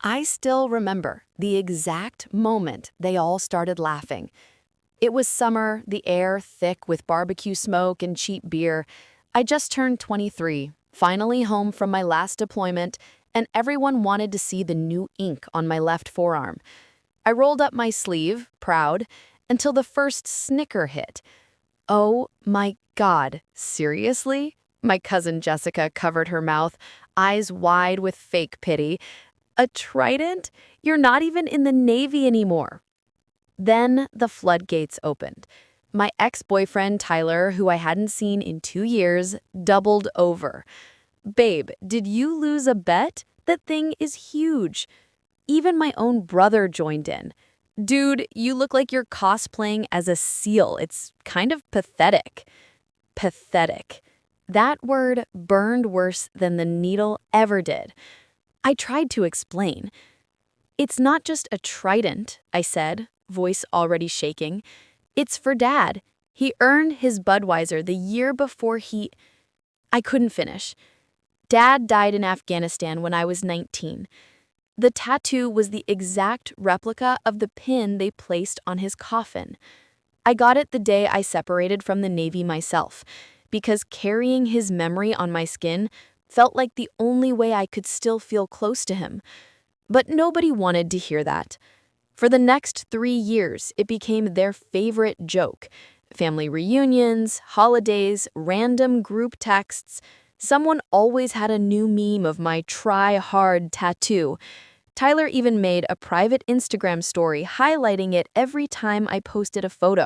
I still remember the exact moment they all started laughing. It was summer, the air thick with barbecue smoke and cheap beer. I just turned 23, finally home from my last deployment, and everyone wanted to see the new ink on my left forearm. I rolled up my sleeve, proud, until the first snicker hit. Oh my God, seriously? My cousin Jessica covered her mouth, eyes wide with fake pity. A trident? You're not even in the Navy anymore. Then the floodgates opened. My ex-boyfriend, Tyler, who I hadn't seen in 2 years, doubled over. Babe, did you lose a bet? That thing is huge. Even my own brother joined in. Dude, you look like you're cosplaying as a seal. It's kind of pathetic. Pathetic. That word burned worse than the needle ever did. I tried to explain. It's not just a trident, I said, voice already shaking. It's for Dad. He earned his Budweiser the year before I couldn't finish. Dad died in Afghanistan when I was 19. The tattoo was the exact replica of the pin they placed on his coffin. I got it the day I separated from the Navy myself, because carrying his memory on my skin felt like the only way I could still feel close to him. But nobody wanted to hear that. For the next 3 years, it became their favorite joke. Family reunions, holidays, random group texts. Someone always had a new meme of my try-hard tattoo. Tyler even made a private Instagram story highlighting it every time I posted a photo.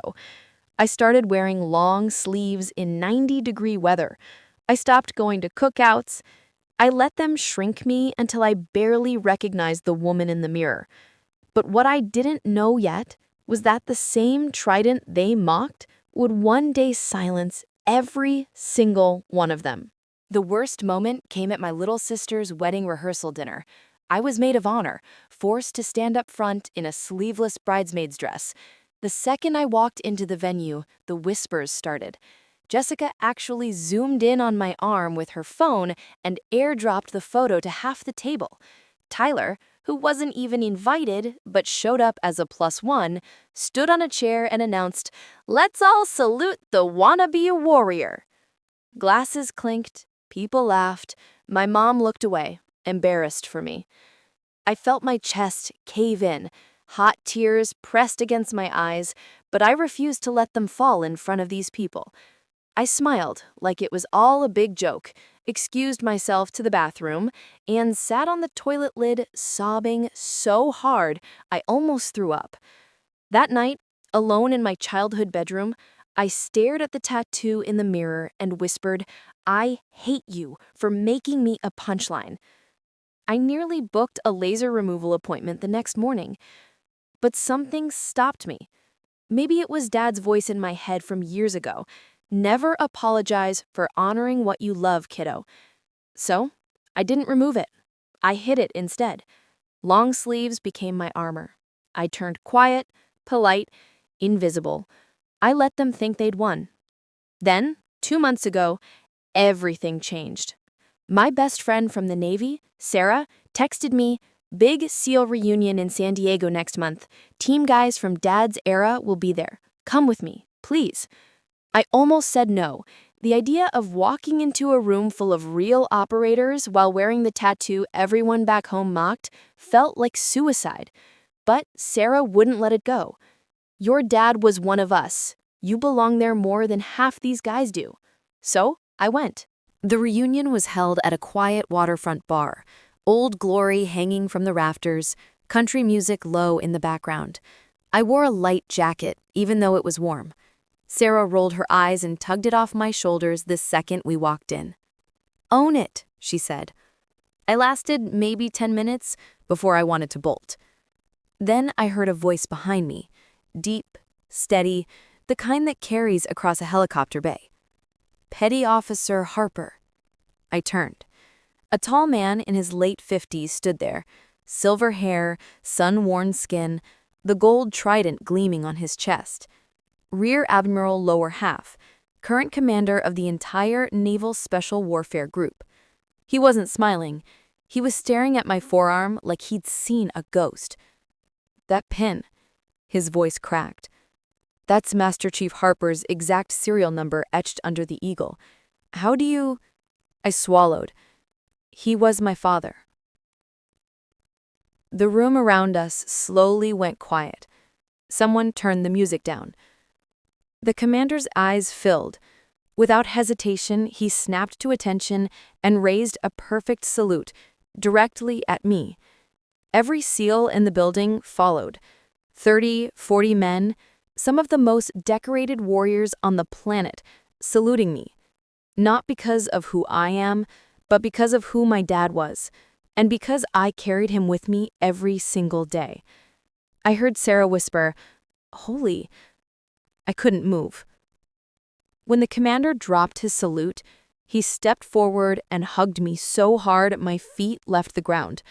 I started wearing long sleeves in 90-degree weather. I stopped going to cookouts. I let them shrink me until I barely recognized the woman in the mirror. But what I didn't know yet was that the same trident they mocked would one day silence every single one of them. The worst moment came at my little sister's wedding rehearsal dinner. I was maid of honor, forced to stand up front in a sleeveless bridesmaid's dress. The second I walked into the venue, the whispers started. Jessica actually zoomed in on my arm with her phone and airdropped the photo to half the table. Tyler, who wasn't even invited but showed up as a +1, stood on a chair and announced, "Let's all salute the wannabe warrior." Glasses clinked, people laughed, my mom looked away, embarrassed for me. I felt my chest cave in, hot tears pressed against my eyes, but I refused to let them fall in front of these people. I smiled like it was all a big joke, excused myself to the bathroom, and sat on the toilet lid sobbing so hard I almost threw up. That night, alone in my childhood bedroom, I stared at the tattoo in the mirror and whispered, "I hate you for making me a punchline." I nearly booked a laser removal appointment the next morning, but something stopped me. Maybe it was Dad's voice in my head from years ago. Never apologize for honoring what you love, kiddo. So, I didn't remove it. I hid it instead. Long sleeves became my armor. I turned quiet, polite, invisible. I let them think they'd won. Then, 2 months ago, everything changed. My best friend from the Navy, Sarah, texted me, "Big SEAL reunion in San Diego next month. Team guys from Dad's era will be there. Come with me, please." I almost said no. The idea of walking into a room full of real operators while wearing the tattoo everyone back home mocked felt like suicide. But Sarah wouldn't let it go. "Your dad was one of us. You belong there more than half these guys do." So I went. The reunion was held at a quiet waterfront bar, Old Glory hanging from the rafters, country music low in the background. I wore a light jacket, even though it was warm. Sarah rolled her eyes and tugged it off my shoulders the second we walked in. "Own it," she said. I lasted maybe 10 minutes before I wanted to bolt. Then I heard a voice behind me, deep, steady, the kind that carries across a helicopter bay. "Petty Officer Harper." I turned. A tall man in his late 50s stood there, silver hair, sun-worn skin, the gold trident gleaming on his chest. Rear Admiral lower half, current commander of the entire Naval Special Warfare Group. He wasn't smiling. He was staring at my forearm like he'd seen a ghost. "That pin," his voice cracked. "That's Master Chief Harper's exact serial number etched under the eagle. How do you—" I swallowed. He was my father. The room around us slowly went quiet. Someone turned the music down. The commander's eyes filled. Without hesitation, he snapped to attention and raised a perfect salute directly at me. Every SEAL in the building followed. 30, 40 men, some of the most decorated warriors on the planet, saluting me. Not because of who I am, but because of who my dad was, and because I carried him with me every single day. I heard Sarah whisper, "Holy." I couldn't move. When the commander dropped his salute, he stepped forward and hugged me so hard my feet left the ground.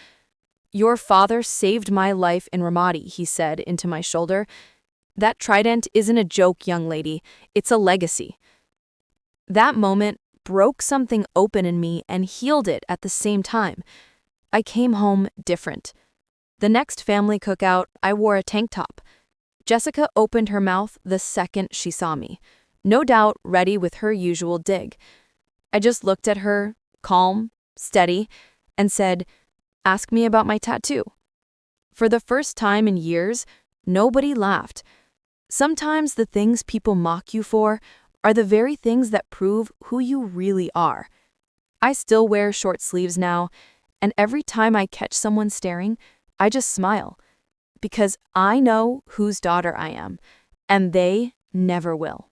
"Your father saved my life in Ramadi," he said into my shoulder. "That trident isn't a joke, young lady. It's a legacy." That moment broke something open in me and healed it at the same time. I came home different. The next family cookout, I wore a tank top. Jessica opened her mouth the second she saw me, no doubt ready with her usual dig. I just looked at her, calm, steady, and said, "Ask me about my tattoo." For the first time in years, nobody laughed. Sometimes the things people mock you for are the very things that prove who you really are. I still wear short sleeves now, and every time I catch someone staring, I just smile. Because I know whose daughter I am, and they never will.